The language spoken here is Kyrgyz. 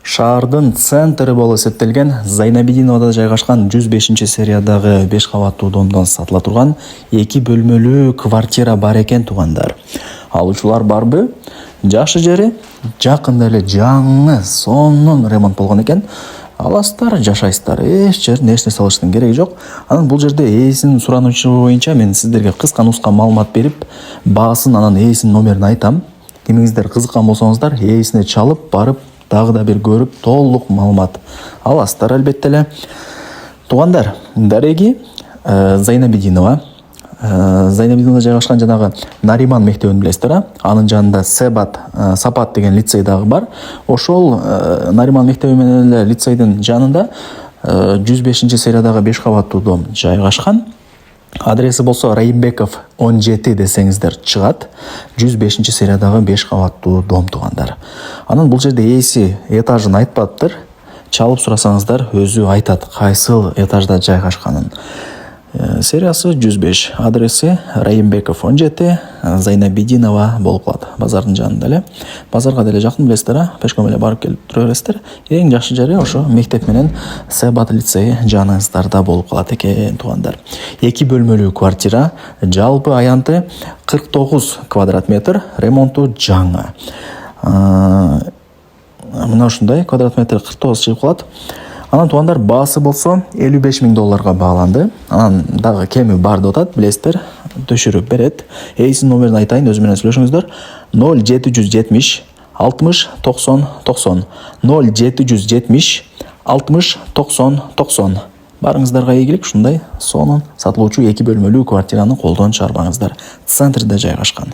Шаардын центри болуп эсептелген Зайнабидиновада жайгашкан 105-сериядагы 5 кабаттуу домдон сатыла турган 2 бөлмөлүү квартира бар экен туугандар. Алуучулар барбы? Жакшы жери жакында эле жаңы сонун ремонт болгон экен. Аласыздар, жашайсыздар, эч жерден эч нерсе алыштын кереги жок. Анан бул жерде ээсинин суранычы боюнча мен сиздерге кыска-нуска маалымат берип, баасын анан ээсинин номерин айтам. Кимиңиздер кызыккан болсоңуздар, ээсине чалып барып дагы да бир көрүп толук маалымат аласыздар албетте эле. Туугандар, дареги Зайнабидинова. Зайнабидиновада жайгашкан жанагы Нариман мектебин билесиздер, анын жанында Сапат деген лицей дагы бар. Ошол Нариман мектеби менен эле лицейдин жанында 105-сериядагы 5 кабаттуу дом жайгашкан. Адреси болсо Райымбеков 17 десеңиздер чыгат. 105-сериядагы 5 кабаттуу дом туугандар. Анан бул жерде ээси этажын айтпаптыр. Чалып сурасаңыздар өзү айтат кайсыл этажда жайгашканын. Сериясы 105, адреси Райымбеков 17, Зайнабидинова болуп калат. Базардын жанында эле. Базарга деле жакын билесиздер, пешком эле барып келип тура бересиздер. Эң жакшы жери ошо мектеп менен Себат лицейи жаныңыздарда болуп калат экен туугандар. 2 бөлмөлүү квартира, жалпы аянты 49 квадрат метр, ремонту жаңы. Мына ушундай квадрат метр 49 чыгып калат. Анан туугандар, баасы болсо $55,000 бааланды. Анан дагы кеми бар деп атат, билесиздер, төшүрүп берет. Ээсинин номерин айтайын, өзү менен сүйлөшүңүздөр. 0770 60 90 90 0770 60 90 90. Барыңыздарга ийгилик, ушундай сонун сатылуучу 2 бөлмөлүү квартираны колдон чыгарбаңыздар. Центрде жайгашкан.